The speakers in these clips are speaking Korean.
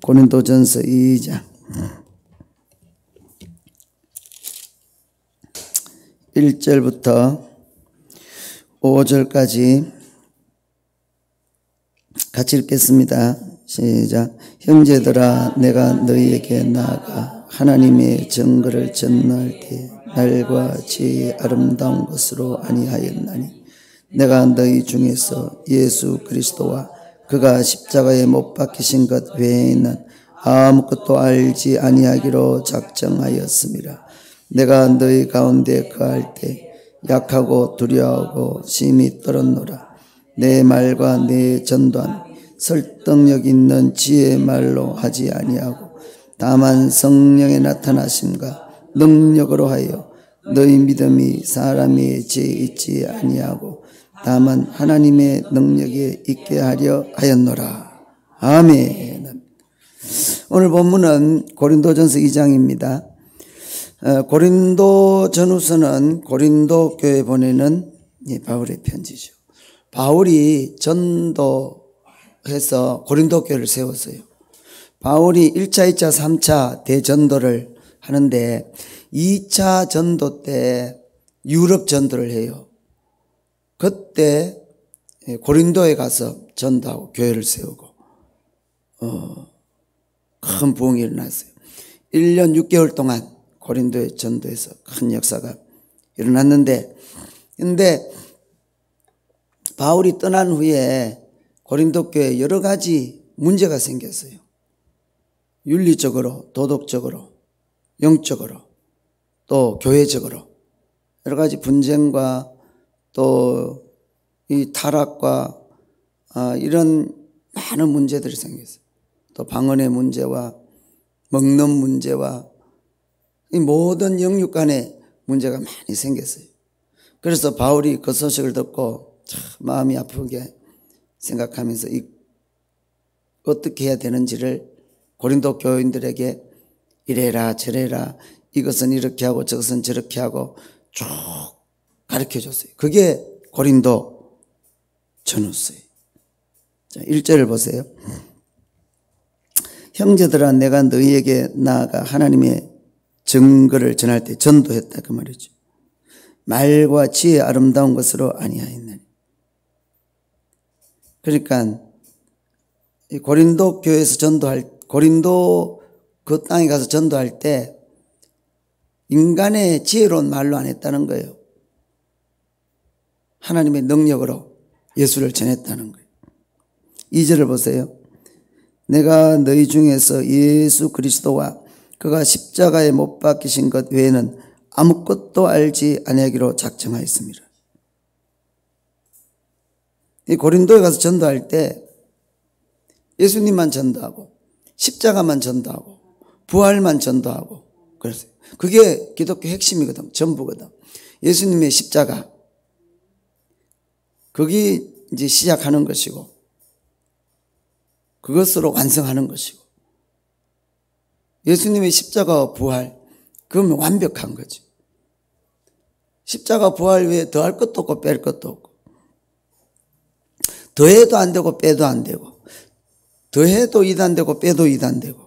고린도전서 2장 1절부터 5절까지 같이 읽겠습니다. 시작. 형제들아, 내가 너희에게 나아가 하나님의 증거를 전할 때 날과 지혜의 아름다운 것으로 아니하였나니, 내가 너희 중에서 예수 그리스도와 그가 십자가에 못 박히신 것 외에는 아무것도 알지 아니하기로 작정하였습니다. 내가 너희 가운데 거할 때 약하고 두려워하고 심히 떨었노라. 내 말과 내 전도한 설득력 있는 지혜의 말로 하지 아니하고 다만 성령의 나타나심과 능력으로 하여 너희 믿음이 사람의 지혜에 있지 아니하고 다만 하나님의 능력에 있게 하려 하였노라. 아멘. 오늘 본문은 고린도전서 2장입니다. 고린도 전후서는 고린도 교회에 보내는 바울의 편지죠. 바울이 전도해서 고린도 교회를 세웠어요. 바울이 1차, 2차, 3차 대전도를 하는데 2차 전도 때 유럽 전도를 해요. 그때 고린도에 가서 전도하고 교회를 세우고 큰 부흥이 일어났어요. 1년 6개월 동안 고린도에 전도해서 큰 역사가 일어났는데, 근데 바울이 떠난 후에 고린도 교회에 여러 가지 문제가 생겼어요. 윤리적으로, 도덕적으로, 영적으로, 또 교회적으로 여러 가지 분쟁과 또 이 타락과 이런 많은 문제들이 생겼어요. 또 방언의 문제와 먹는 문제와 이 모든 영육 간의 문제가 많이 생겼어요. 그래서 바울이 그 소식을 듣고 참 마음이 아프게 생각하면서 어떻게 해야 되는지를 고린도 교인들에게 이래라 저래라, 이것은 이렇게 하고 저것은 저렇게 하고 쭉 가르쳐 줬어요. 그게 고린도 전후서예요. 자, 1절을 보세요. 형제들아, 내가 너희에게 나아가 하나님의 증거를 전할 때 전도했다, 그 말이죠. 말과 지혜의 아름다운 것으로 아니하였나니. 그러니까 고린도 교회에서 고린도 그 땅에 가서 전도할 때 인간의 지혜로운 말로 안 했다는 거예요. 하나님의 능력으로 예수를 전했다는 거예요. 2절을 보세요. 내가 너희 중에서 예수 그리스도와 그가 십자가에 못 박히신 것 외에는 아무것도 알지 아니하기로 작정하였습니다. 이 고린도에 가서 전도할 때 예수님만 전도하고 십자가만 전도하고 부활만 전도하고 그랬어요. 그게 기독교 핵심이거든, 전부거든. 예수님의 십자가, 거기 이제 시작하는 것이고 그것으로 완성하는 것이고, 예수님의 십자가와 부활, 그러면 완벽한 거죠. 십자가 부활 외에 더할 것도 없고 뺄 것도 없고, 더해도 안 되고 빼도 안 되고, 더해도 2단 되고 빼도 2단 되고,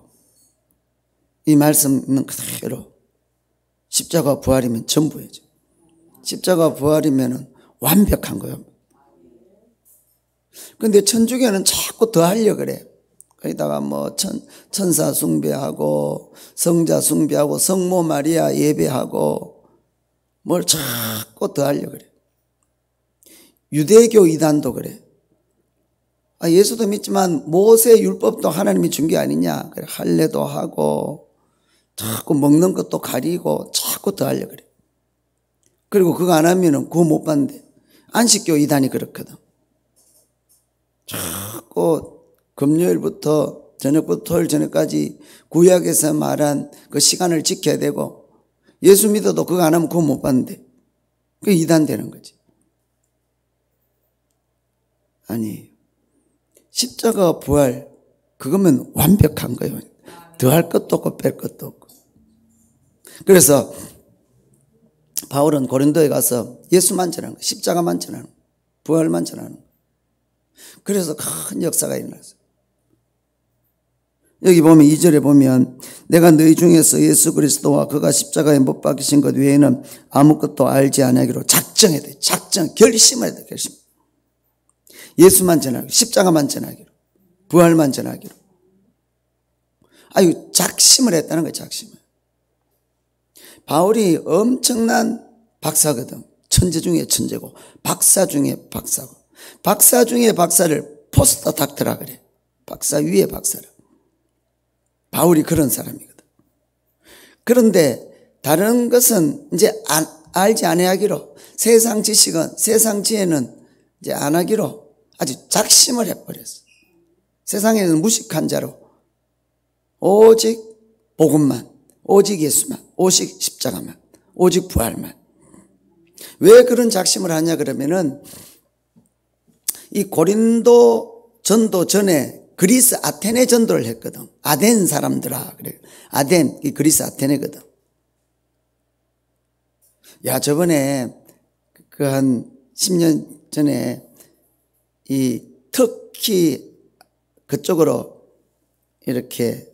이 말씀은 그대로 십자가 부활이면 전부예요. 십자가 부활이면 완벽한 거예요. 그런데 천주교는 자꾸 더 하려고 그래. 거기다가 뭐 천사 숭배하고 성자 숭배하고 성모 마리아 예배하고 뭘 자꾸 더 하려고 그래. 유대교 이단도 그래. 예수도 믿지만 모세 율법도 하나님이 준 게 아니냐. 그래, 할례도 하고 자꾸 먹는 것도 가리고 자꾸 더 하려고 그래. 그리고 그거 안 하면은 그거 못 받는데. 안식교 이단이 그렇거든. 자꾸 금요일부터 저녁부터 토요일 저녁까지 구약에서 말한 그 시간을 지켜야 되고, 예수 믿어도 그거 안 하면 그거 못 받는데. 그게 이단 되는 거지. 아니, 십자가 부활, 그거면 완벽한 거예요. 더할 것도 없고 뺄 것도 없고. 그래서 바울은 고린도에 가서 예수만 전하는 거예요. 십자가만 전하는 거예요. 부활만 전하는 거예요. 그래서 큰 역사가 일어났어요. 여기 보면 2절에 보면 내가 너희 중에서 예수 그리스도와 그가 십자가에 못 박히신 것 외에는 아무것도 알지 아니하기로 작정해야 돼. 결심해야 돼. 결심. 예수만 전하기로, 십자가만 전하기로, 부활만 전하기로. 아유, 작심을 했다는 거예요. 작심을. 바울이 엄청난 박사거든. 천재 중에 천재고 박사 중에 박사고, 박사 중에 박사를 포스터 닥터라 그래. 박사 위에 박사라. 바울이 그런 사람이거든. 그런데 다른 것은 이제 알지 아니하기로, 세상 지식은, 세상 지혜는 이제 안 하기로 아주 작심을 해버렸어. 세상에는 무식한 자로 오직 복음만, 오직 예수만, 오직 십자가만, 오직 부활만. 왜 그런 작심을 하냐 그러면은 이 고린도 전도 전에 그리스 아테네 전도를 했거든. 아덴 사람들아 그래. 아덴, 이 그리스 아테네거든. 야, 저번에 그 한 10년 전에 이 터키 그쪽으로 이렇게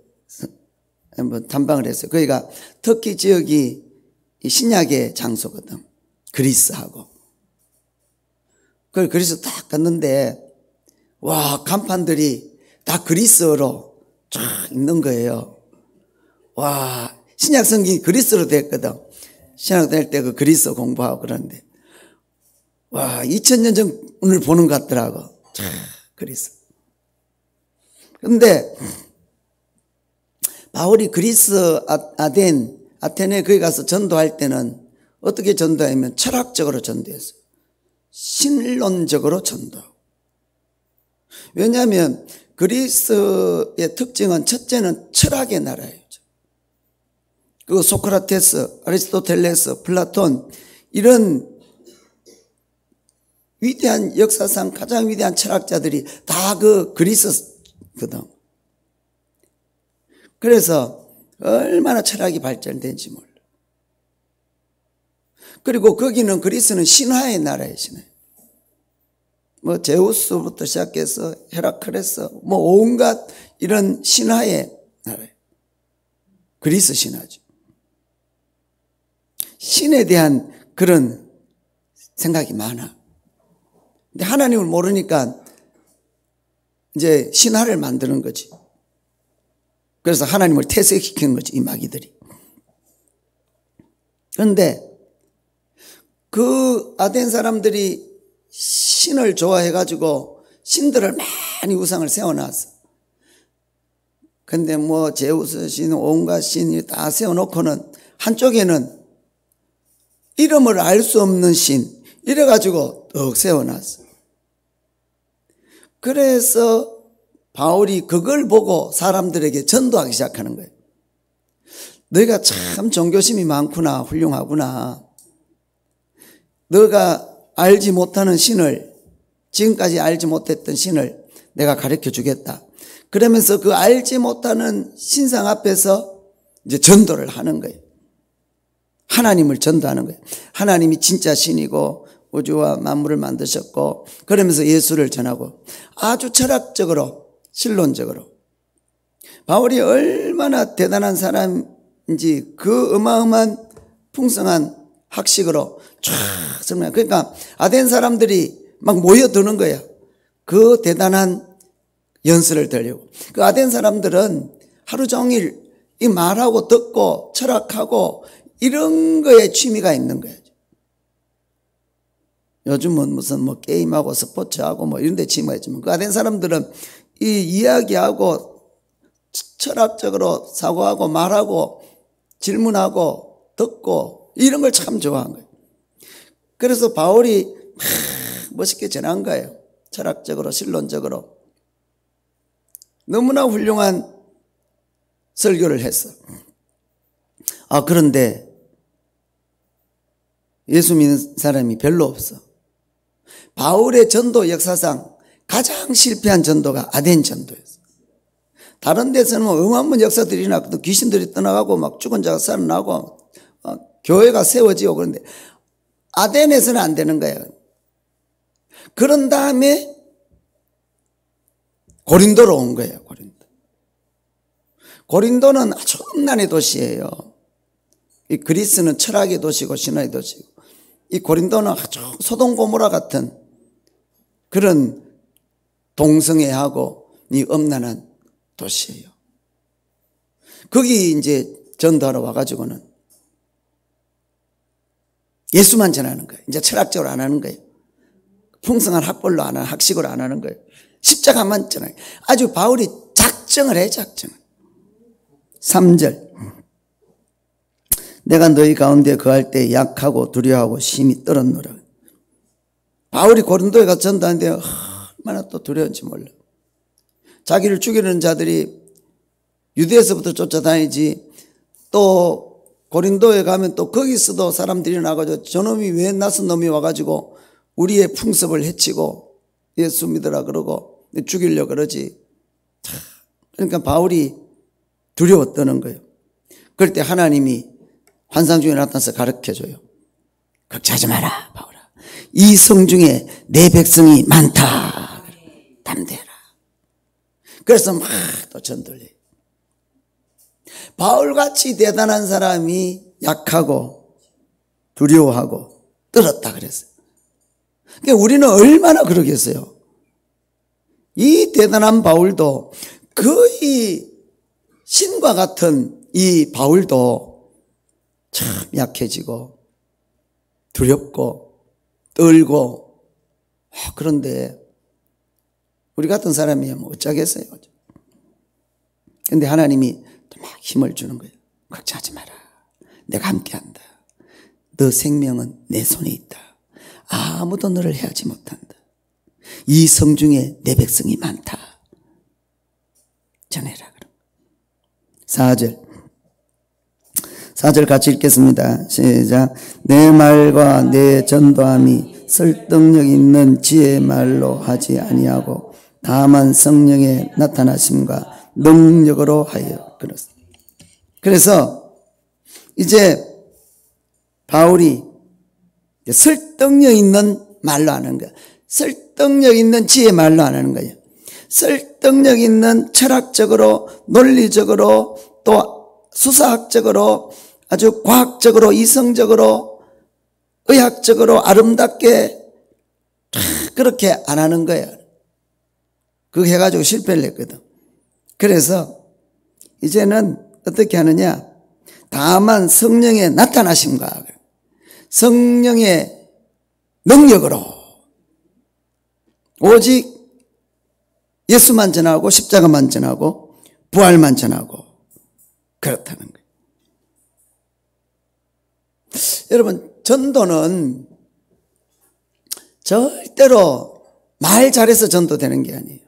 한번 탐방을 했어요. 거기가 터키 지역이 신약의 장소거든. 그리스하고. 그걸 그리스 딱 갔는데, 와, 간판들이 다 그리스어로 쫙 있는 거예요. 와, 신약 성경이 그리스어로 됐거든. 신약 될 때 그 그리스어 공부하고 그러는데, 와, 2000년 전을 보는 것 같더라고. 참, 그리스. 근데 바울이 그리스 아테네 거기 가서 전도할 때는 어떻게 전도하냐면 철학적으로 전도했어요. 신론적으로 전도. 왜냐하면 그리스의 특징은 첫째는 철학의 나라예요. 그 소크라테스, 아리스토텔레스, 플라톤 이런 위대한 역사상 가장 위대한 철학자들이 다 그 그리스거든. 그래서 얼마나 철학이 발전된지 몰라. 그리고 거기는 그리스는 신화의 나라예요. 신화. 뭐 제우스부터 시작해서 헤라클레스 뭐 온갖 이런 신화의 나라예요. 그리스 신화죠. 신에 대한 그런 생각이 많아. 근데 하나님을 모르니까 이제 신화를 만드는 거지. 그래서 하나님을 퇴색시키는 거지, 이 마귀들이. 그런데 그 아덴 사람들이 신을 좋아해가지고 신들을 많이 우상을 세워놨어. 근데 뭐 제우스 신, 온갖 신이 다 세워놓고는 한쪽에는 이름을 알 수 없는 신, 이래가지고 떡 세워놨어. 그래서 바울이 그걸 보고 사람들에게 전도하기 시작하는 거예요. 너희가 참 종교심이 많구나, 훌륭하구나. 너가 알지 못하는 신을, 지금까지 알지 못했던 신을 내가 가르쳐 주겠다. 그러면서 그 알지 못하는 신상 앞에서 이제 전도를 하는 거예요. 하나님을 전도하는 거예요. 하나님이 진짜 신이고 우주와 만물을 만드셨고, 그러면서 예수를 전하고 아주 철학적으로, 신론적으로. 바울이 얼마나 대단한 사람인지 그 어마어마한 풍성한 학식으로 쫙 설명해요. 그러니까 아덴 사람들이 막 모여드는 거야. 그 대단한 연설을 들으려고. 그 아덴 사람들은 하루 종일 이 말하고 듣고 철학하고 이런 거에 취미가 있는 거예요. 요즘은 무슨 뭐 게임하고 스포츠하고 뭐 이런 데 취미가 있지만 그 아덴 사람들은 이 이야기하고 철학적으로 사고하고 말하고 질문하고 듣고 이런 걸 참 좋아한 거예요. 그래서 바울이 멋있게 전한 거예요. 철학적으로, 신론적으로. 너무나 훌륭한 설교를 했어. 아, 그런데 예수 믿는 사람이 별로 없어. 바울의 전도 역사상 가장 실패한 전도가 아덴 전도였어. 다른 데서는 어마어마한 역사들이 일어나고 귀신들이 떠나가고 막 죽은 자가 살아나고 교회가 세워지고 그런데 아덴에서는 안 되는 거예요. 그런 다음에 고린도로 온 거예요. 고린도. 고린도는 아주 음란의 도시예요. 이 그리스는 철학의 도시고 신화의 도시고, 이 고린도는 아주 소돔 고모라 같은 그런 동성애하고 이 음란한 도시예요. 거기 이제 전도하러 와가지고는 예수만 전하는 거예요. 이제 철학적으로 안 하는 거예요. 풍성한 학벌로 안 하는, 학식으로 안 하는 거예요. 십자가만 전하요. 아주 바울이 작정을 해, 작정을. 3절. 내가 너희 가운데 거할 때 약하고 두려워하고 심히 떨었노라. 바울이 고린도에 가서 전도하는데 얼마나 또 두려운지 몰라. 자기를 죽이려는 자들이 유대에서부터 쫓아다니지, 또 고린도에 가면 또 거기서도 사람들이 나가지고 저놈이 왜 낯선 놈이 와가지고 우리의 풍습을 해치고 예수 믿으라 그러고 죽이려고 그러지. 그러니까 바울이 두려워 떠는 거예요. 그럴 때 하나님이 환상 중에 나타나서 가르쳐줘요. 걱정하지 마라, 바울아. 이 성 중에 내 백성이 많다. 담대해라. 그래서 막 또 전도를 해요. 바울같이 대단한 사람이 약하고 두려워하고 떨었다 그랬어요. 그러니까 우리는 얼마나 그러겠어요. 이 대단한 바울도 거의 신과 같은 이 바울도 참 약해지고 두렵고 떨고, 그런데 우리 같은 사람이 뭐 어쩌겠어요. 그런데 하나님이 또 막 힘을 주는 거예요. 걱정하지 마라. 내가 함께한다. 너 생명은 내 손에 있다. 아무도 너를 해하지 못한다. 이 성 중에 내 백성이 많다. 전해라. 4절 같이 읽겠습니다. 시작. 내 말과 내 전도함이 설득력 있는 지혜의 말로 하지 아니하고 다만 성령의 나타나심과 능력으로 하여 그렇습니다. 그래서 이제 바울이 설득력 있는 말로 하는 거예요. 설득력 있는 지혜의 말로 안 하는 거예요. 설득력 있는 철학적으로, 논리적으로, 또 수사학적으로, 아주 과학적으로, 이성적으로, 의학적으로 아름답게 그렇게 안 하는 거예요. 그거 해가지고 실패를 했거든. 그래서 이제는 어떻게 하느냐? 다만 성령의 나타나심과 성령의 능력으로 오직 예수만 전하고 십자가만 전하고 부활만 전하고 그렇다는 거예요. 여러분, 전도는 절대로 말 잘해서 전도되는 게 아니에요.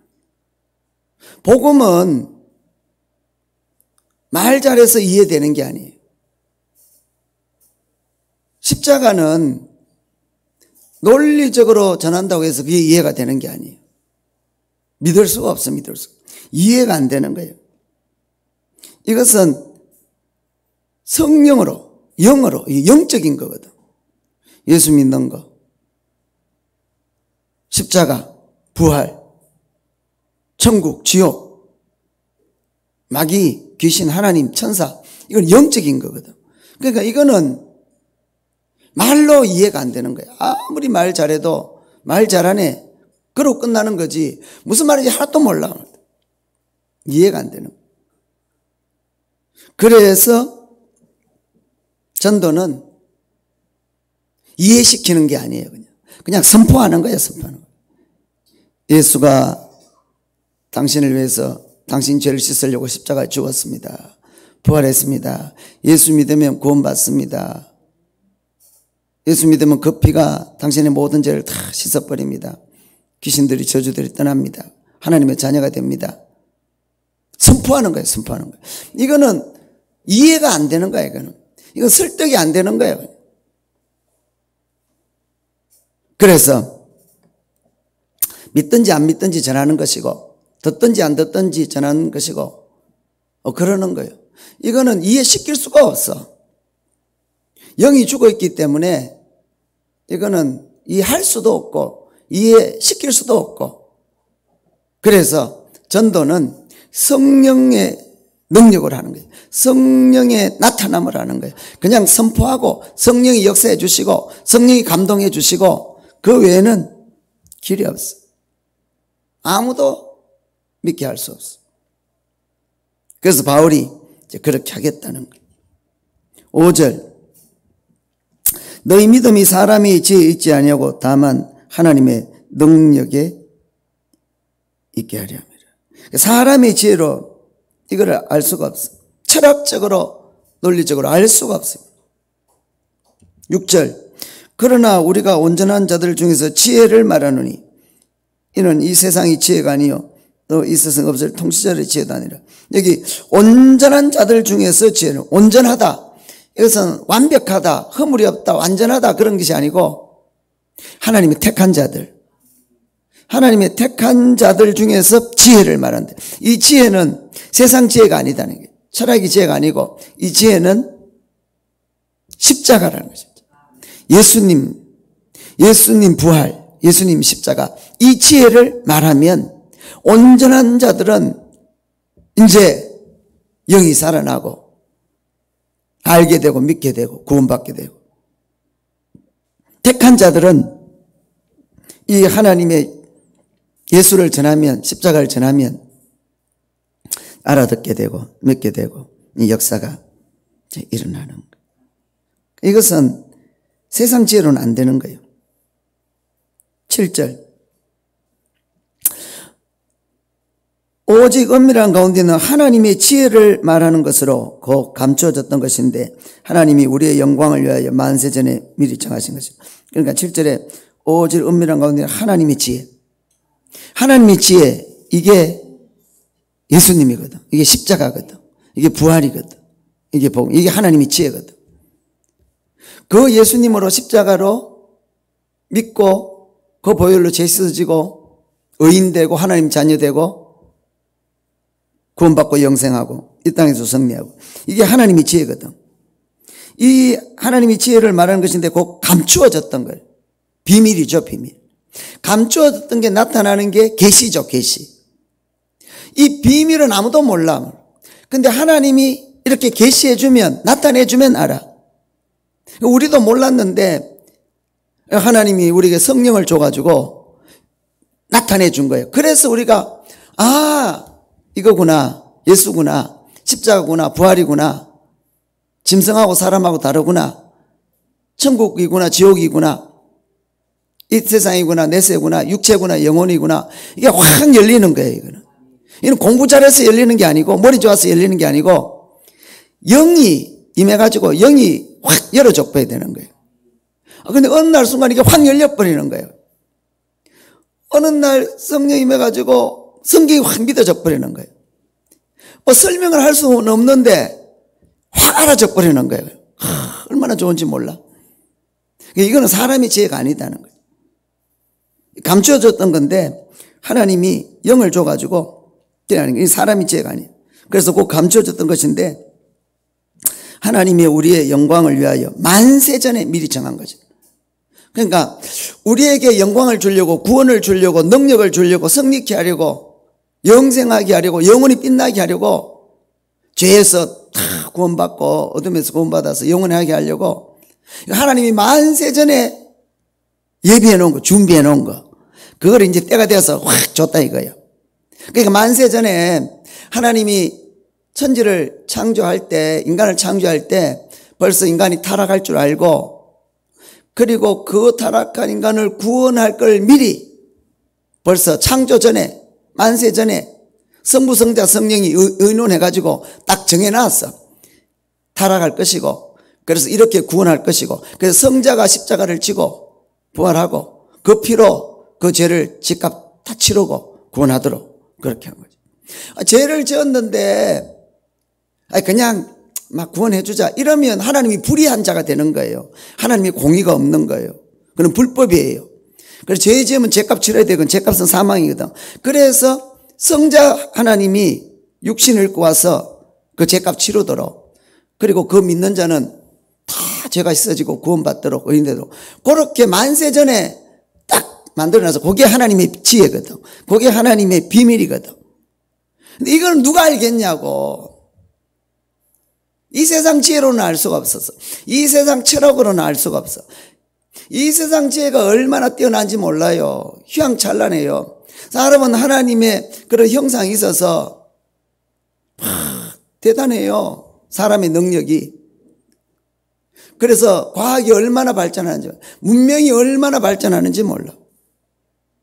복음은 말 잘해서 이해되는 게 아니에요. 십자가는 논리적으로 전한다고 해서 그게 이해가 되는 게 아니에요. 믿을 수가 없어, 믿을 수가. 이해가 안 되는 거예요. 이것은 성령으로, 영으로, 영적인 거거든. 예수 믿는 거, 십자가, 부활, 천국, 지옥, 마귀, 귀신, 하나님, 천사, 이건 영적인 거거든. 그러니까 이거는 말로 이해가 안 되는 거야. 아무리 말 잘해도 말 잘하네, 그러고 끝나는 거지 무슨 말인지 하나도 몰라. 이해가 안 되는 거야. 그래서 전도는 이해시키는 게 아니에요. 그냥 선포하는 거예요. 선포하는 거예요. 예수가 당신을 위해서 당신 죄를 씻으려고 십자가에 죽었습니다. 부활했습니다. 예수 믿으면 구원받습니다. 예수 믿으면 그 피가 당신의 모든 죄를 다 씻어버립니다. 귀신들이, 저주들이 떠납니다. 하나님의 자녀가 됩니다. 선포하는 거예요. 선포하는 거예요. 이거는 이해가 안 되는 거예요. 이건 설득이 안 되는 거예요. 그래서 믿든지 안 믿든지 전하는 것이고, 듣든지 안 듣든지 전하는 것이고, 그러는 거예요. 이거는 이해시킬 수가 없어. 영이 죽어 있기 때문에 이거는 이해할 수도 없고 이해시킬 수도 없고, 그래서 전도는 성령의 능력을 하는 거예요. 성령의 나타남을 하는 거예요. 그냥 선포하고 성령이 역사해 주시고 성령이 감동해 주시고 그 외에는 길이 없어. 아무도 믿게 할 수 없어. 그래서 바울이 이제 그렇게 하겠다는 거예요. 5절. 너희 믿음이 사람이 지혜 있지 아니하고 다만 하나님의 능력에 있게 하려 함이라. 사람의 지혜로 이거를 알 수가 없어. 철학적으로 논리적으로 알 수가 없습니다. 6절. 그러나 우리가 온전한 자들 중에서 지혜를 말하노니 이는 이 세상의 지혜가 아니요 또 이 세상 없을 통치자의 지혜도 아니라. 여기 온전한 자들 중에서 지혜는 온전하다. 이것은 완벽하다, 허물이 없다, 완전하다 그런 것이 아니고 하나님의 택한 자들. 하나님의 택한 자들 중에서 지혜를 말한다. 이 지혜는 세상 지혜가 아니다는 거예요. 철학의 지혜가 아니고 이 지혜는 십자가라는 거죠. 예수님 부활, 예수님 십자가. 이 지혜를 말하면 온전한 자들은 이제 영이 살아나고 알게 되고 믿게 되고 구원받게 되고, 택한 자들은 이 하나님의 예수를 전하면, 십자가를 전하면 알아듣게 되고 믿게 되고 이 역사가 일어나는 거예요. 이것은 세상 지혜로는 안 되는 거예요. 7절. 오직 은밀한 가운데는 하나님의 지혜를 말하는 것으로 곧 감추어졌던 것인데 하나님이 우리의 영광을 위하여 만세전에 미리 정하신 것입니다. 그러니까 7절에 오직 은밀한 가운데는 하나님의 지혜. 하나님의 지혜, 이게 예수님이거든. 이게 십자가거든. 이게 부활이거든. 이게 복음, 이게 하나님의 지혜거든. 그 예수님으로 십자가로 믿고 그 보혈로 죄 씻어지고 의인되고 하나님 자녀되고 구원받고 영생하고 이 땅에서 승리하고, 이게 하나님의 지혜거든. 이 하나님의 지혜를 말하는 것인데 곧 감추어졌던 거예요. 비밀이죠, 비밀. 감추어졌던 게 나타나는 게 계시죠, 계시. 이 비밀은 아무도 몰라. 근데 하나님이 이렇게 계시해주면, 나타내주면 알아. 우리도 몰랐는데 하나님이 우리에게 성령을 줘가지고 나타내준 거예요. 그래서 우리가 이거구나, 예수구나, 십자가구나, 부활이구나, 짐승하고 사람하고 다르구나, 천국이구나, 지옥이구나, 이 세상이구나, 내세구나, 육체구나, 영혼이구나, 이게 확 열리는 거예요. 이거는 공부 잘해서 열리는 게 아니고 머리 좋아서 열리는 게 아니고 영이 임해가지고 영이 확 열어줘 봐야 되는 거예요. 근데 어느 날 순간 이게 확 열려버리는 거예요. 어느 날 성령이 임해가지고 성경이 확 믿어져 버리는 거예요. 설명을 할 수는 없는데 확 알아져 버리는 거예요. 얼마나 좋은지 몰라. 이거는 사람의 지혜가 아니다는 거예요. 감추어졌던 건데 하나님이 영을 줘가지고 이 사람의 지혜가 아니에요. 그래서 꼭 감추어졌던 것인데 하나님이 우리의 영광을 위하여 만세전에 미리 정한 거죠. 그러니까 우리에게 영광을 주려고, 구원을 주려고, 능력을 주려고, 승리케 하려고, 영생하게 하려고, 영원히 빛나게 하려고, 죄에서 다 구원받고 어둠에서 구원받아서 영원하게 하려고 하나님이 만세전에 예비해 놓은 거, 준비해 놓은 거, 그걸 이제 때가 되어서 확 줬다 이거예요. 그러니까 만세전에 하나님이 천지를 창조할 때, 인간을 창조할 때 벌써 인간이 타락할 줄 알고, 그리고 그 타락한 인간을 구원할 걸 미리 벌써 창조 전에, 만세 전에 성부, 성자, 성령이 의논해가지고 딱 정해놨어. 타락할 것이고, 그래서 이렇게 구원할 것이고, 그래서 성자가 십자가를 지고 부활하고 그 피로 그 죄를 집값 다 치르고 구원하도록 그렇게 한 거죠. 죄를 지었는데 그냥 막 구원해주자 이러면 하나님이 불의한 자가 되는 거예요. 하나님이 공의가 없는 거예요. 그건 불법이에요. 그래서 죄 지으면 죄값 치러야 되건 죄값은 사망이거든. 그래서 성자 하나님이 육신을 입고 와서 그 죄값 치르도록, 그리고 그 믿는 자는 다 죄가 씻어지고 구원받도록 의인되도록 그렇게 만세전에 딱 만들어놔서 그게 하나님의 지혜거든. 그게 하나님의 비밀이거든. 근데 이걸 누가 알겠냐고. 이 세상 지혜로는 알 수가 없었어. 이 세상 철학으로는 알 수가 없어. 이 세상 지혜가 얼마나 뛰어난지 몰라요. 휘황찬란해요. 사람은 하나님의 그런 형상이 있어서 대단해요. 사람의 능력이. 그래서 과학이 얼마나 발전하는지, 문명이 얼마나 발전하는지 몰라.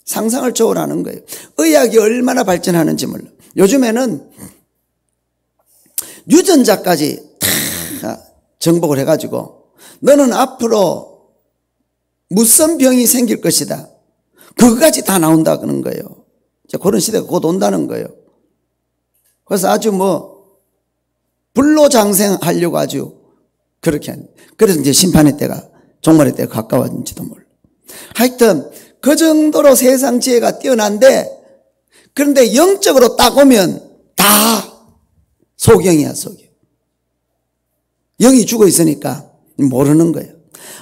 상상을 초월하는 거예요. 의학이 얼마나 발전하는지 몰라. 요즘에는 유전자까지 다 정복을 해가지고 너는 앞으로 무슨 병이 생길 것이다. 그거까지 다 나온다 그러는 거예요. 이제 그런 시대가 곧 온다는 거예요. 그래서 아주 불로장생하려고 아주 그렇게 하는. 그래서 이제 심판의 때가, 종말의 때가 가까워진지도 몰라. 하여튼 그 정도로 세상 지혜가 뛰어난데, 그런데 영적으로 딱 오면 다 소경이야, 소경. 영이 죽어 있으니까 모르는 거예요.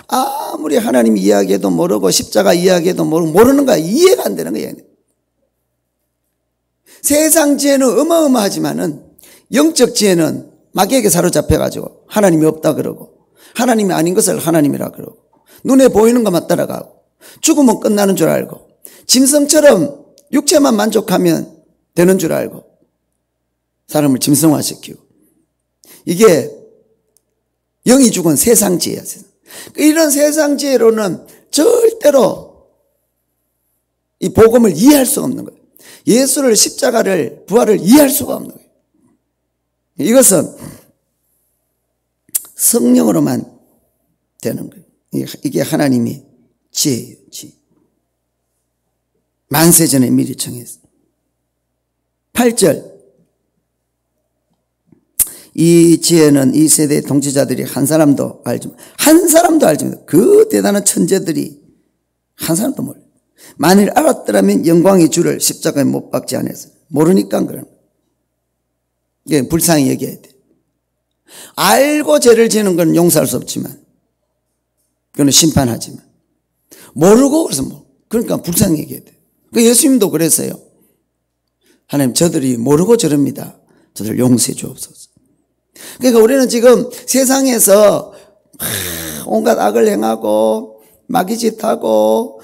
아무리 하나님 이야기해도 모르고 십자가 이야기해도 모르는 거야. 이해가 안 되는 거예요. 세상 지혜는 어마어마하지만은 영적 지혜는 마귀에게 사로잡혀가지고 하나님이 없다 그러고 하나님이 아닌 것을 하나님이라 그러고 눈에 보이는 것만 따라가고 죽으면 끝나는 줄 알고 짐승처럼 육체만 만족하면 되는 줄 알고 사람을 짐승화시키고 이게 영이 죽은 세상 지혜야. 이런 세상 지혜로는 절대로 이 복음을 이해할 수가 없는 거예요. 예수를 십자가를 부활을 이해할 수가 없는 거예요. 이것은 성령으로만 되는 거예요. 이게 하나님이 지혜예요. 지혜. 만세전에 미리 정했어. 8절. 이 지혜는 이 세대의 통치자들이 한 사람도 알지 못해. 그 대단한 천재들이 한 사람도 몰라요. 만일 알았더라면 영광의 주를 십자가에 못 박지 않았어요. 모르니까 그런 거예요. 이게 불쌍히 얘기해야 돼. 알고 죄를 지는 건 용서할 수 없지만 그건 심판하지만 모르고 그러니까 불쌍히 얘기해야 돼. 그 예수님도 그랬어요. 하나님 저들이 모르고 저럽니다. 저들 용서해 주옵소서. 그러니까 우리는 지금 세상에서 온갖 악을 행하고 마귀짓하고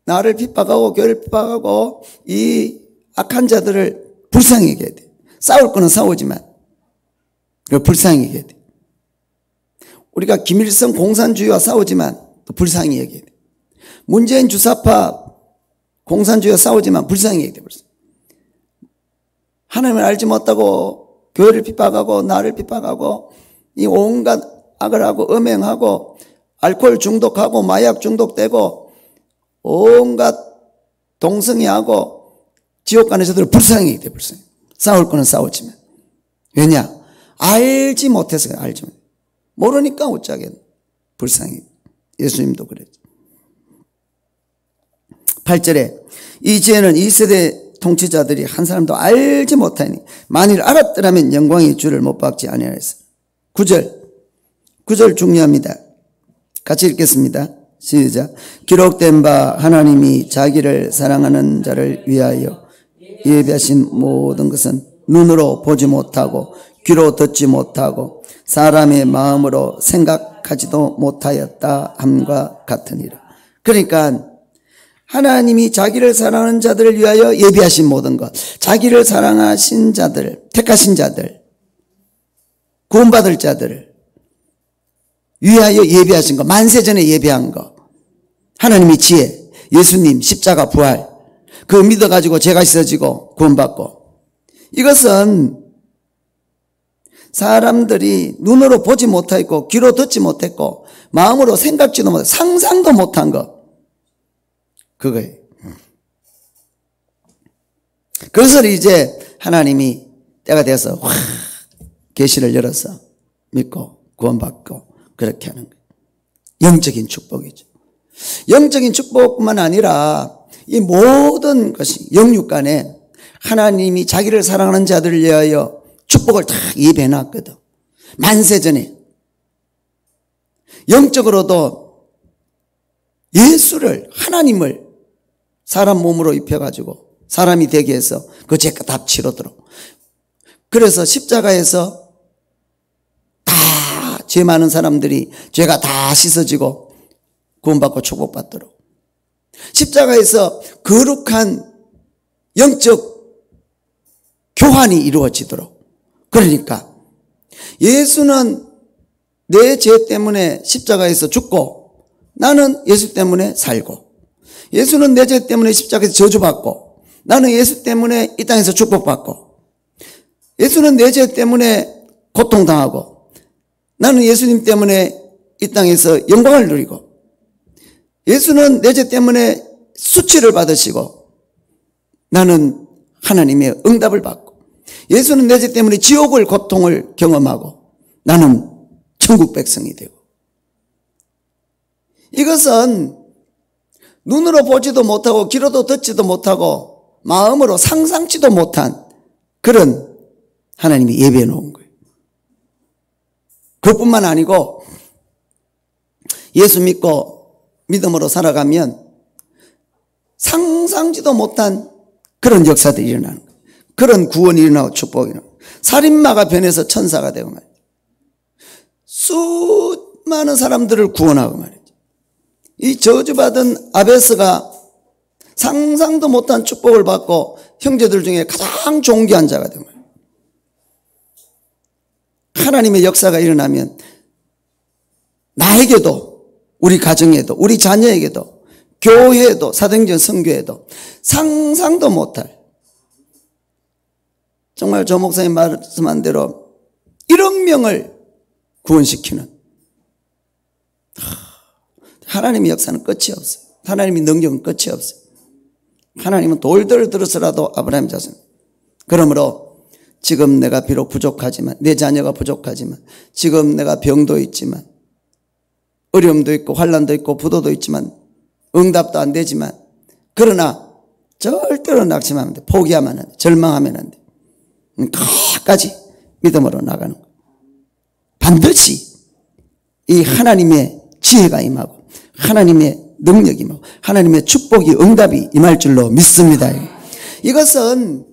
나를 핍박하고 교회를 핍박하고 이 악한 자들을 불쌍히 얘기해야 돼. 싸울 거는 싸우지만 불쌍히 얘기해야 돼. 우리가 김일성 공산주의와 싸우지만 또 불쌍히 얘기해야 돼. 문재인 주사파 공산주의와 싸우지만 불쌍히 얘기해야 돼. 하나님을 알지 못하고 교회를 핍박하고 나를 핍박하고 이 온갖 악을 하고 음행하고 알코올 중독하고 마약 중독되고 온갖 동성애하고 지옥 가는 자들을 불쌍히 얘기해. 불쌍히. 싸울 거는 싸우지만. 왜냐? 알지 못해서 그래. 알지 못. 모르니까 어쩌겠노. 불쌍히. 예수님도 그랬죠. 8절에 이 지혜는 이 세대 통치자들이 한 사람도 알지 못하니 만일 알았더라면 영광의 주를 못 박지 아니하였으나. 9절 중요합니다. 같이 읽겠습니다. 시작. 기록된 바 하나님이 자기를 사랑하는 자를 위하여 예비하신 모든 것은 눈으로 보지 못하고 귀로 듣지 못하고 사람의 마음으로 생각하지도 못하였다 함과 같으니라. 그러니까 하나님이 자기를 사랑하는 자들을 위하여 예비하신 모든 것, 자기를 사랑하신 자들, 택하신 자들, 구원받을 자들을 위하여 예비하신 것, 만세전에 예비한 것, 하나님의 지혜, 예수님 십자가 부활, 그거 믿어가지고 죄가 씻어지고 구원받고, 이것은 사람들이 눈으로 보지 못했고 귀로 듣지 못했고 마음으로 생각지도 못했고 상상도 못한 것, 그거예요. 그것을 이제 하나님이 때가 돼서 확 계시를 열어서 믿고 구원받고 그렇게 하는 거예요. 영적인 축복이죠. 영적인 축복뿐만 아니라 이 모든 것이 영육간에 하나님이 자기를 사랑하는 자들을 위하여 축복을 다 예배해 놨거든. 만세전에. 영적으로도 예수를, 하나님을 사람 몸으로 입혀가지고 사람이 되게 해서 그 죄가 다 치르도록. 그래서 십자가에서 죄 많은 사람들이 죄가 다 씻어지고 구원받고 축복받도록 십자가에서 거룩한 영적 교환이 이루어지도록. 그러니까 예수는 내 죄 때문에 십자가에서 죽고 나는 예수 때문에 살고, 예수는 내 죄 때문에 십자가에서 저주받고 나는 예수 때문에 이 땅에서 축복받고, 예수는 내 죄 때문에 고통당하고 나는 예수님 때문에 이 땅에서 영광을 누리고, 예수는 내 죄 때문에 수치를 받으시고 나는 하나님의 응답을 받고, 예수는 내 죄 때문에 지옥을 고통을 경험하고 나는 천국 백성이 되고. 이것은 눈으로 보지도 못하고 귀로도 듣지도 못하고 마음으로 상상치도 못한 그런 하나님이 예비해 놓은 거예요. 그것뿐만 아니고 예수 믿고 믿음으로 살아가면 상상지도 못한 그런 역사들이 일어나는 거예요. 그런 구원이 일어나고 축복이 일어나고, 살인마가 변해서 천사가 되고 말이죠. 수많은 사람들을 구원하고 말이죠. 이 저주받은 아베스가 상상도 못한 축복을 받고 형제들 중에 가장 존귀한 자가 되고 말이죠. 하나님의 역사가 일어나면 나에게도, 우리 가정에도, 우리 자녀에게도, 교회에도, 사도행전 선교에도 상상도 못할, 정말 조 목사님 말씀한 대로 1억 명을 구원시키는 하나님의 역사는 끝이 없어요. 하나님의 능력은 끝이 없어요. 하나님은 돌들을 들어서라도 아브라함 자손. 그러므로 지금 내가 비록 부족하지만, 내 자녀가 부족하지만, 지금 내가 병도 있지만, 어려움도 있고 환난도 있고 부도도 있지만, 응답도 안 되지만, 그러나 절대로 낙심하면 안 돼. 포기하면 안 돼. 절망하면 안 돼. 끝까지 믿음으로 나가는 거예요. 반드시 이 하나님의 지혜가 임하고 하나님의 능력이 임하고 하나님의 축복이, 응답이 임할 줄로 믿습니다. 이것은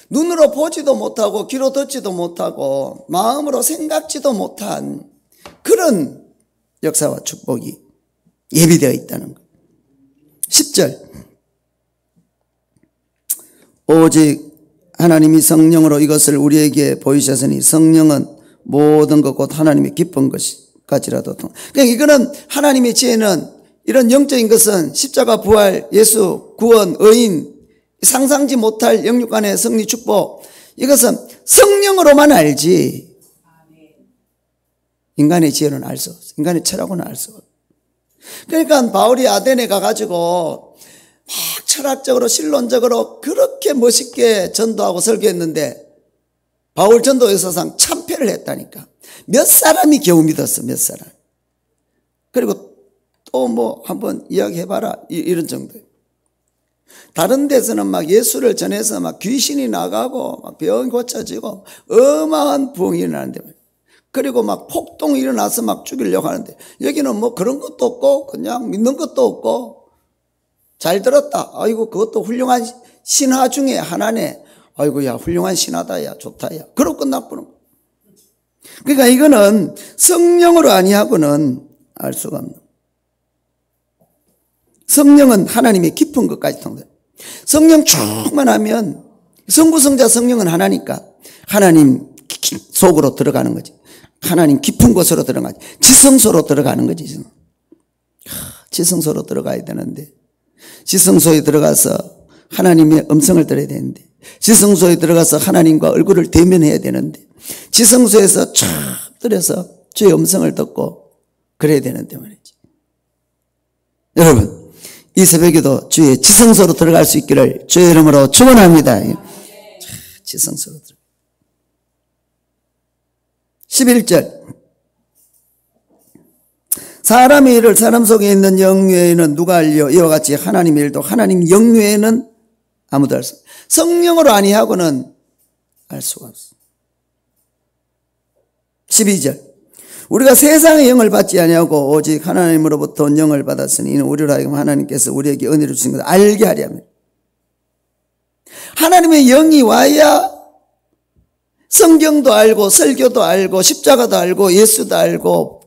눈으로 보지도 못하고 귀로 듣지도 못하고 마음으로 생각지도 못한 그런 역사와 축복이 예비되어 있다는 거예요. 10절, 오직 하나님이 성령으로 이것을 우리에게 보이셨으니 성령은 모든 것 곧 하나님의 기쁜 것까지라도. 그러니까 이거는 하나님의 지혜는, 이런 영적인 것은 십자가 부활, 예수, 구원, 의인, 상상지 못할 영육간의 승리 축복, 이것은 성령으로만 알지 인간의 지혜는 알 수 없어. 인간의 철학은 알 수 없어. 그러니까 바울이 아덴에 가가지고 막 철학적으로 신론적으로 그렇게 멋있게 전도하고 설교했는데 바울 전도 역사상 참패를 했다니까. 몇 사람이 겨우 믿었어. 몇 사람. 그리고 또 뭐 한번 이야기해봐라 이런 정도예요. 다른 데서는 막 예수를 전해서 막 귀신이 나가고 막 병이 고쳐지고 어마어마한 부흥이 일어나는데, 그리고 막 폭동이 일어나서 막 죽이려고 하는데, 여기는 뭐 그런 것도 없고 그냥 믿는 것도 없고, 잘 들었다, 아이고 그것도 훌륭한 신화 중에 하나네, 아이고 야 훌륭한 신화다, 야 좋다, 야, 그러고 끝나버려. 그러니까 이거는 성령으로 아니하고는 알 수가 없는. 성령은 하나님의 깊은 것까지 통해. 성령 충만하면, 성부성자 성령은 하나니까 하나님 속으로 들어가는 거지. 하나님 깊은 곳으로 들어가지. 지성소로 들어가는 거지. 지성소로 들어가야 되는데, 지성소에 들어가서 하나님의 음성을 들어야 되는데, 지성소에 들어가서 하나님과 얼굴을 대면해야 되는데, 지성소에서 쫙 들여서 주의 음성을 듣고 그래야 되는데 말이지. 여러분, 이 새벽에도 주의 지성소로 들어갈 수 있기를 주의 이름으로 축원합니다. 지성소로 들어가. 11절, 사람의 일을 사람 속에 있는 영 외에는 누가 알려? 이와 같이 하나님의 일도 하나님 영 외에는 아무도 알 수 없어. 성령으로 아니하고는 알 수가 없어. 12절, 우리가 세상의 영을 받지 아니하고 오직 하나님으로부터 온 영을 받았으니 이는 우리로 하여금 하나님께서 우리에게 은혜를 주신 것을 알게 하려면, 하나님의 영이 와야 성경도 알고 설교도 알고 십자가도 알고 예수도 알고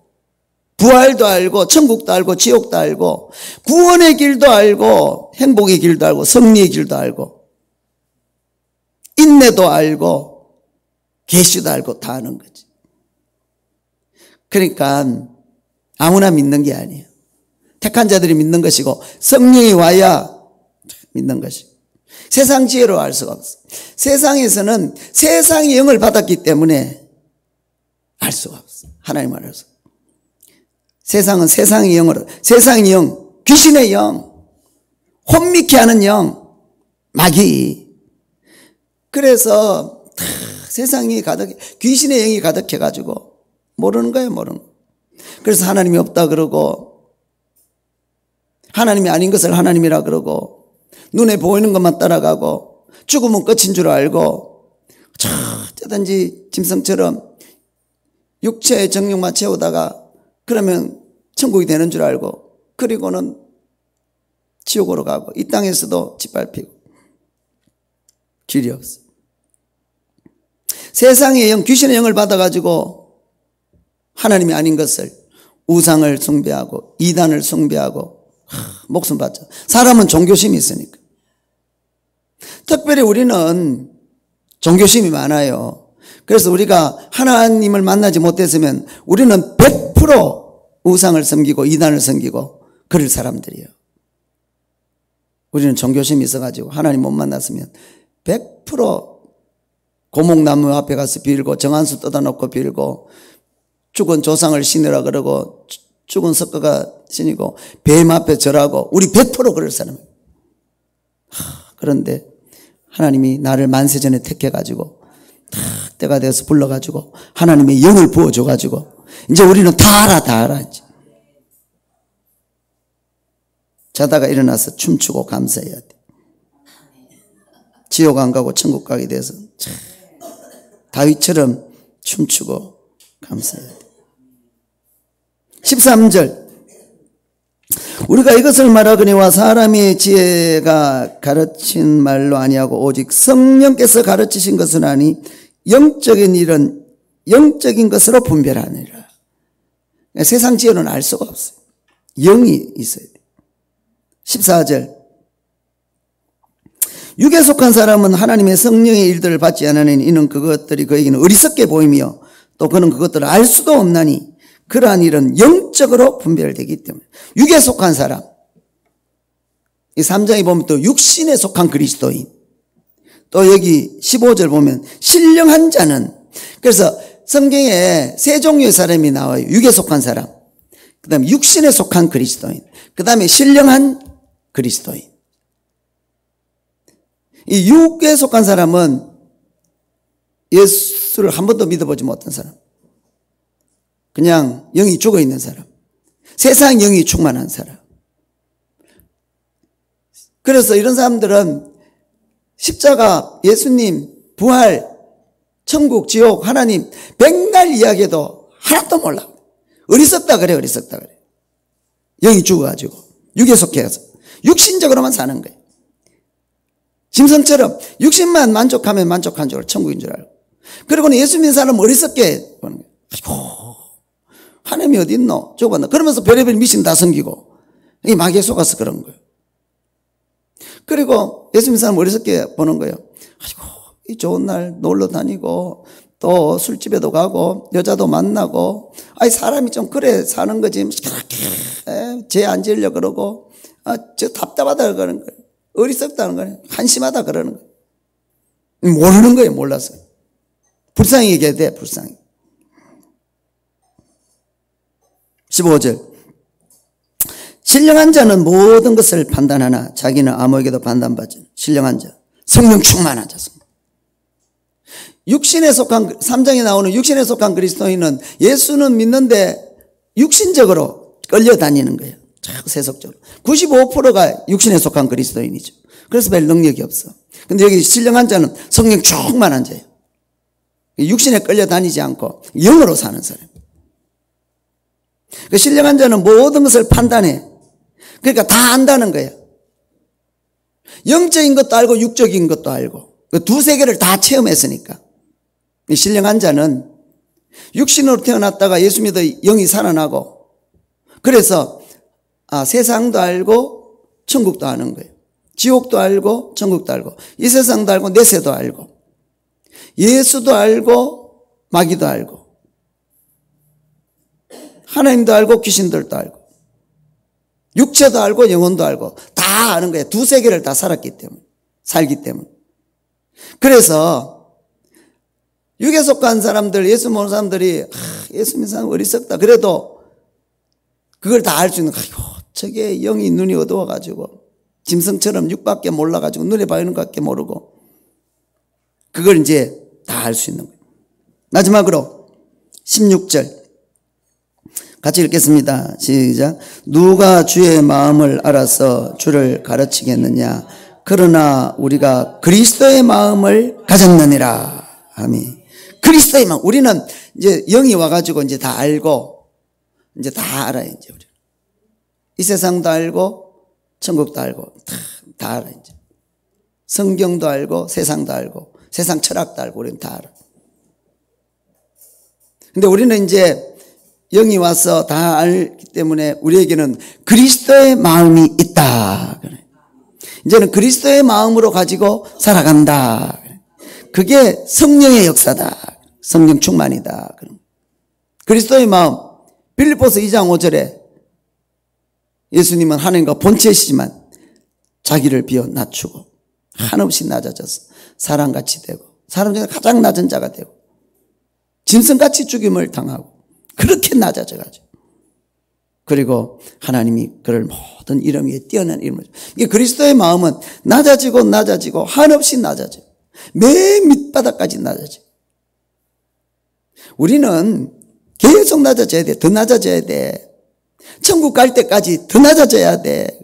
부활도 알고 천국도 알고 지옥도 알고 구원의 길도 알고 행복의 길도 알고 승리의 길도 알고 인내도 알고 계시도 알고 다 아는 거지. 그러니까 아무나 믿는 게 아니에요. 택한 자들이 믿는 것이고 성령이 와야 믿는 것이고 세상 지혜로 알 수가 없어. 세상에서는 세상의 영을 받았기 때문에 알 수가 없어. 하나님을 알 수 없어. 세상은 세상의 영으로, 세상의 영, 귀신의 영, 혼미케 하는 영, 마귀. 그래서 다 세상이 귀신의 영이 가득해가지고 모르는 거예요, 모르는 거. 그래서 하나님이 없다 그러고 하나님이 아닌 것을 하나님이라 그러고 눈에 보이는 것만 따라가고 죽으면 끝인 줄 알고 어쩌든지 짐승처럼 육체의 정욕만 채우다가 그러면 천국이 되는 줄 알고 그리고는 지옥으로 가고 이 땅에서도 짓밟히고 길이 없어. 세상의 영, 귀신의 영을 받아가지고 하나님이 아닌 것을 우상을 숭배하고 이단을 숭배하고 목숨 바쳐. 사람은 종교심이 있으니까. 특별히 우리는 종교심이 많아요. 그래서 우리가 하나님을 만나지 못했으면 우리는 100% 우상을 섬기고 이단을 섬기고 그럴 사람들이에요. 우리는 종교심이 있어가지고 하나님 못 만났으면 100% 고목나무 앞에 가서 빌고 정한수 뜯어놓고 빌고 죽은 조상을 신이라 그러고 죽은 석가가 신이고 뱀 앞에 절하고 우리 100% 그럴 사람이에요. 그런데 하나님이 나를 만세전에 택해가지고 때가 되어서 불러가지고 하나님의 영을 부어줘가지고 이제 우리는 다 알아 이제. 자다가 일어나서 춤추고 감사해야 돼. 지옥 안 가고 천국 가게 돼서 다윗처럼 춤추고 감사해야 돼. 13절 우리가 이것을 말하거니와 사람의 지혜가 가르친 말로 아니하고 오직 성령께서 가르치신 것은 아니 영적인 일은 영적인 것으로 분별하느니라. 세상 지혜는 알 수가 없어요. 영이 있어야 돼. 14절 육에 속한 사람은 하나님의 성령의 일들을 받지 않으니 이는 그것들이 그에게는 어리석게 보이며 또 그는 그것들을 알 수도 없나니 그러한 일은 영적으로 분별되기 때문에. 육에 속한 사람, 이 3장에 보면 또 육신에 속한 그리스도인, 또 여기 15절 보면 신령한 자는, 그래서 성경에 세 종류의 사람이 나와요. 육에 속한 사람, 그 다음에 육신에 속한 그리스도인, 그 다음에 신령한 그리스도인. 이 육에 속한 사람은 예수를 한 번도 믿어보지 못한 사람, 그냥 영이 죽어있는 사람, 세상 영이 충만한 사람. 그래서 이런 사람들은 십자가, 예수님, 부활, 천국, 지옥, 하나님 백날 이야기해도 하나도 몰라. 어리석다 그래, 어리석다 그래. 영이 죽어가지고 육에 속해서 육신적으로만 사는 거예요. 짐승처럼 육신만 만족하면 만족한 줄 알고 천국인 줄 알고. 그리고는 예수 믿는 사람은 어리석게 보는 거예요. 아이고, 하나님이 어디 있노? 죽었나? 그러면서 별의별 미신 다 섬기고 이 마귀에 속아서 그런 거예요. 그리고 예수 믿는 사람은 어리석게 보는 거예요. 아이고, 이 좋은 날 놀러 다니고 또 술집에도 가고 여자도 만나고, 아이 사람이 좀 그래 사는 거지. 죄 안 지으려고 그러고, 저 답답하다 그러는 거예요. 어리석다는 거예요. 한심하다 그러는 거예요. 모르는 거예요. 몰라서. 불쌍히 얘기해야 돼. 불쌍히. 15절 신령한 자는 모든 것을 판단하나 자기는 아무에게도 판단받지. 신령한 자, 성령 충만한 자. 육신에 속한, 3장에 나오는 육신에 속한 그리스도인은 예수는 믿는데 육신적으로 끌려다니는 거예요. 자꾸 세속적으로. 95%가 육신에 속한 그리스도인이죠. 그래서 별 능력이 없어. 근데 여기 신령한 자는 성령 충만한 자예요. 육신에 끌려다니지 않고 영으로 사는 사람. 그 신령한 자는 모든 것을 판단해. 그러니까 다 안다는 거예요. 영적인 것도 알고 육적인 것도 알고 그 두 세계를 다 체험했으니까. 신령한 자는 육신으로 태어났다가 예수 믿어 영이 살아나고, 그래서 세상도 알고 천국도 아는 거예요. 지옥도 알고 천국도 알고 이 세상도 알고 내세도 알고 예수도 알고 마귀도 알고 하나님도 알고 귀신들도 알고 육체도 알고 영혼도 알고 다 아는 거예요. 두 세계를 다 살기 때문에. 그래서 육에 속한 사람들, 예수 모르는 사람들이 예수 믿는 사람 어리석다 그래도 그걸 다 알 수 있는 거예요. 저게 영이 눈이 어두워가지고 짐승처럼 육밖에 몰라가지고 눈에 보이는 것밖에 모르고 그걸 이제 다 알 수 있는 거예요. 마지막으로 16절 같이 읽겠습니다. 시작. 누가 주의 마음을 알아서 주를 가르치겠느냐. 그러나 우리가 그리스도의 마음을 가졌느니라. 아멘. 그리스도의 마음. 우리는 이제 영이 와가지고 이제 다 알고 이제 다 알아요. 이제 우리 이 세상도 알고 천국도 알고 다 알아. 이제 성경도 알고 세상도 알고 세상 철학도 알고 우리는 다 알아. 근데 우리는 이제 영이 와서 다 알기 때문에 우리에게는 그리스도의 마음이 있다. 이제는 그리스도의 마음으로 가지고 살아간다. 그게 성령의 역사다. 성령 충만이다. 그리스도의 마음. 빌립보서 2장 5절에 예수님은 하나님과 본체시지만 자기를 비워 낮추고 한없이 낮아져서 사람같이 되고 사람 중에 가장 낮은 자가 되고 짐승같이 죽임을 당하고 그렇게 낮아져가지고 그리고 하나님이 그를 모든 이름 위에 뛰어난 이름을 이게 그리스도의 마음은 낮아지고 낮아지고 한없이 낮아져 맨 밑바닥까지 낮아져. 우리는 계속 낮아져야 돼. 더 낮아져야 돼. 천국 갈 때까지 더 낮아져야 돼.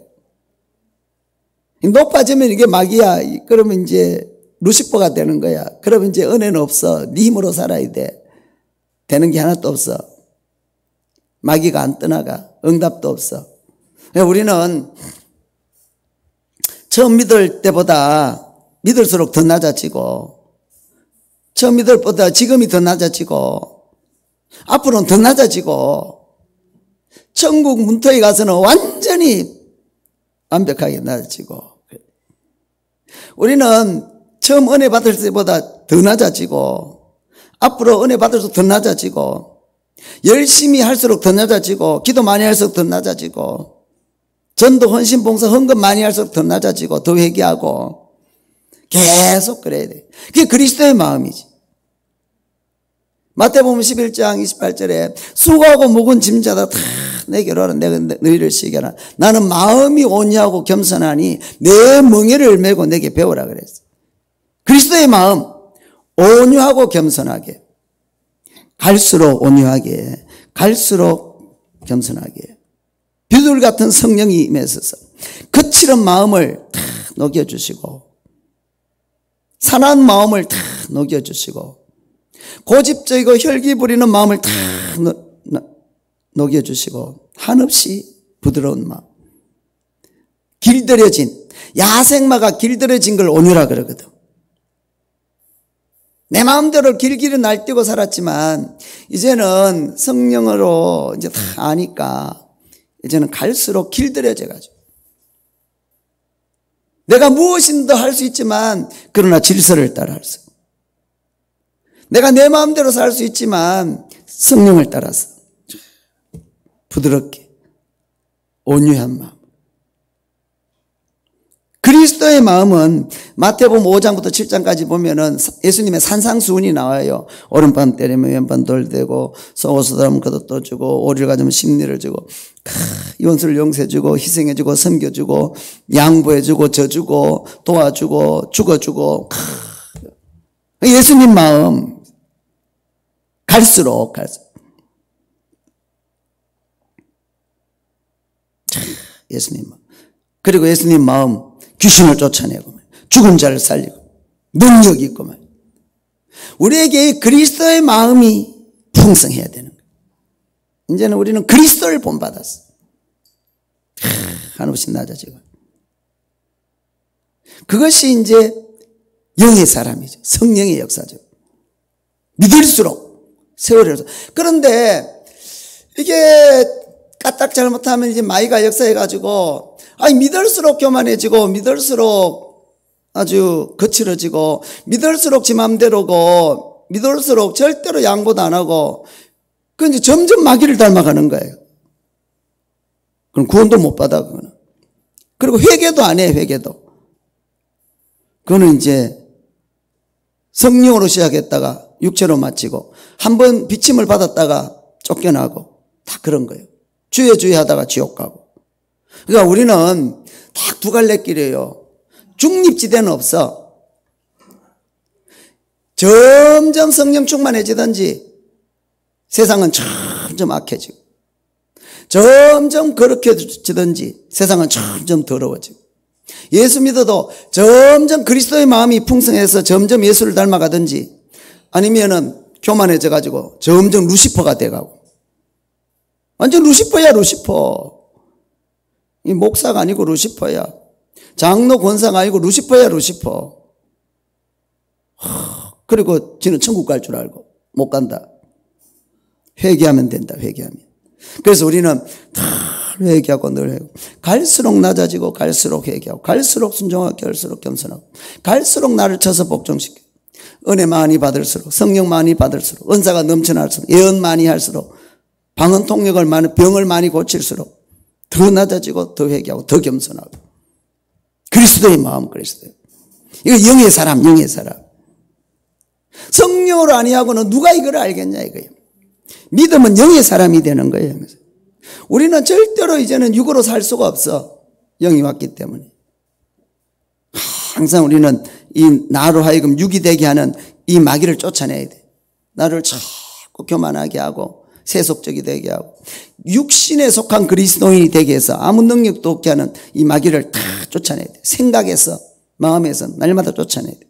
높아지면 이게 마귀야. 그러면 이제 루시퍼가 되는 거야. 그러면 이제 은혜는 없어. 네 힘으로 살아야 돼. 되는 게 하나도 없어. 마귀가 안 떠나가. 응답도 없어. 우리는 처음 믿을 때보다 믿을수록 더 낮아지고 처음 믿을 때보다 지금이 더 낮아지고 앞으로는 더 낮아지고 천국 문턱에 가서는 완전히 완벽하게 낮아지고 우리는 처음 은혜 받을 때보다 더 낮아지고 앞으로 은혜 받을수록 더 낮아지고 열심히 할수록 더 낮아지고 기도 많이 할수록 더 낮아지고 전도 헌신 봉사 헌금 많이 할수록 더 낮아지고 더 회개하고 계속 그래야 돼. 그게 그리스도의 마음이지. 마태복음 11장 28절에 수고하고 무거운 짐자다 다 내게로 와라. 내가 너희를 쉬게 하라. 나는 마음이 온유하고 겸손하니 내 멍에를 메고 내게 배우라 그랬어. 그리스도의 마음 온유하고 겸손하게 갈수록 온유하게 갈수록 겸손하게 비둘 같은 성령이 임해서 거칠은 마음을 다 녹여주시고 산한 마음을 다 녹여주시고 고집적이고 혈기 부리는 마음을 다 녹여주시고 한없이 부드러운 마음 길들여진 야생마가 길들여진 걸 온유라 그러거든. 내 마음대로 길길이 날뛰고 살았지만 이제는 성령으로 이제 다 아니까 이제는 갈수록 길들여져 가지고 내가 무엇인도 할 수 있지만 그러나 질서를 따라 할 수 내가 내 마음대로 살 수 있지만 성령을 따라서 부드럽게 온유한 마음. 그리스도의 마음은 마태복음 5장부터 7장까지 보면은 예수님의 산상수훈이 나와요. 오른밤 때리면 왼밤 돌대고 속옷을 하면 겉옷 또 주고 오리를 가지면 심리를 주고 원수를 용서해주고 희생해주고 섬겨주고 양보해주고 져주고 도와주고 죽어주고 예수님 마음 갈수록 예수님 마음 그리고 예수님 마음 귀신을 쫓아내고 죽은 자를 살리고 능력이 있고 말. 우리에게 그리스도의 마음이 풍성해야 되는 거예요. 이제는 우리는 그리스도를 본받았어. 한없이 낮아지고. 그것이 이제 영의 사람이죠. 성령의 역사죠. 믿을수록 세월이 흘러서. 그런데 이게 까딱 잘못하면 이제 마이가 역사해가지고, 믿을수록 교만해지고, 믿을수록 아주 거칠어지고, 믿을수록 지 맘대로고, 믿을수록 절대로 양보도 안 하고, 그 이제 점점 마귀를 닮아가는 거예요. 그럼 구원도 못 받아, 그거는. 그리고 회개도 안 해, 회개도. 그거는 이제 성령으로 시작했다가 육체로 마치고, 한번 비침을 받았다가 쫓겨나고, 다 그런 거예요. 주여 하다가 지옥 가고. 그러니까 우리는 딱 두 갈래 길이에요. 중립지대는 없어. 점점 성령 충만해지든지 세상은 점점 악해지고, 점점 거룩해지든지 세상은 점점 더러워지고, 예수 믿어도 점점 그리스도의 마음이 풍성해서 점점 예수를 닮아가든지, 아니면은 교만해져 가지고 점점 루시퍼가 돼가고. 완전 루시퍼야, 루시퍼. 이 목사가 아니고 루시퍼야. 장로 권사가 아니고 루시퍼야, 루시퍼. 그리고 지는 천국 갈 줄 알고 못 간다. 회개하면 된다, 회개하면. 그래서 우리는 다 회개하고 늘 회개하고, 갈수록 낮아지고 갈수록 회개하고, 갈수록 순종하고 갈수록 겸손하고, 갈수록 나를 쳐서 복종시켜. 은혜 많이 받을수록, 성령 많이 받을수록, 은사가 넘쳐날수록, 예언 많이 할수록, 방언 통역을 많이, 병을 많이 고칠수록 더 낮아지고 더 회개하고 더 겸손하고. 그리스도의 마음, 그리스도. 이거 영의 사람, 영의 사람. 성령으로 아니하고는 누가 이걸 알겠냐 이거예요. 믿음은 영의 사람이 되는 거예요. 우리는 절대로 이제는 육으로 살 수가 없어. 영이 왔기 때문에. 항상 우리는 이 나로 하여금 육이 되게 하는 이 마귀를 쫓아내야 돼. 나를 자꾸 교만하게 하고 세속적이 되게 하고 육신에 속한 그리스도인이 되게 해서 아무 능력도 없게 하는 이 마귀를 다 쫓아내야 돼. 생각에서, 마음에서 날마다 쫓아내야 돼.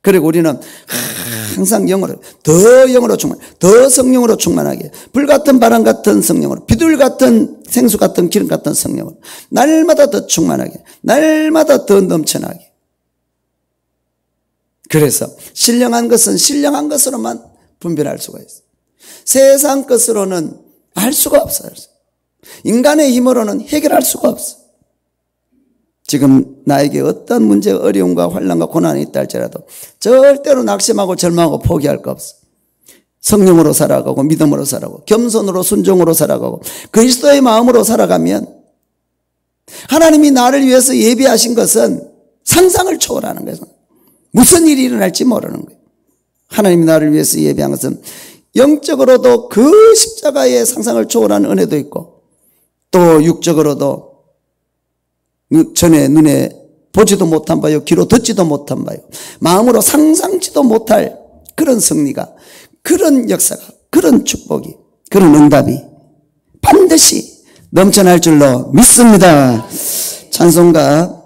그리고 우리는 항상 영으로, 더 영으로 충만, 더 성령으로 충만하게, 불같은 바람 같은 성령으로, 비둘 같은 생수 같은 기름 같은 성령으로 날마다 더 충만하게, 날마다 더 넘쳐나게. 그래서 신령한 것은 신령한 것으로만 분별할 수가 있어. 세상 것으로는 알 수가 없어요. 인간의 힘으로는 해결할 수가 없어. 지금 나에게 어떤 문제, 어려움과 환난과 고난이 있다 할지라도 절대로 낙심하고 절망하고 포기할 거 없어. 성령으로 살아가고 믿음으로 살아가고 겸손으로 순종으로 살아가고 그리스도의 마음으로 살아가면 하나님이 나를 위해서 예비하신 것은 상상을 초월하는 거예요. 무슨 일이 일어날지 모르는 거예요. 하나님이 나를 위해서 예비한 것은 영적으로도 그 십자가의 상상을 초월하는 은혜도 있고, 또 육적으로도 전에 눈에 보지도 못한 바요, 귀로 듣지도 못한 바요, 마음으로 상상치도 못할 그런 승리가, 그런 역사가, 그런 축복이, 그런 응답이 반드시 넘쳐날 줄로 믿습니다. 찬송가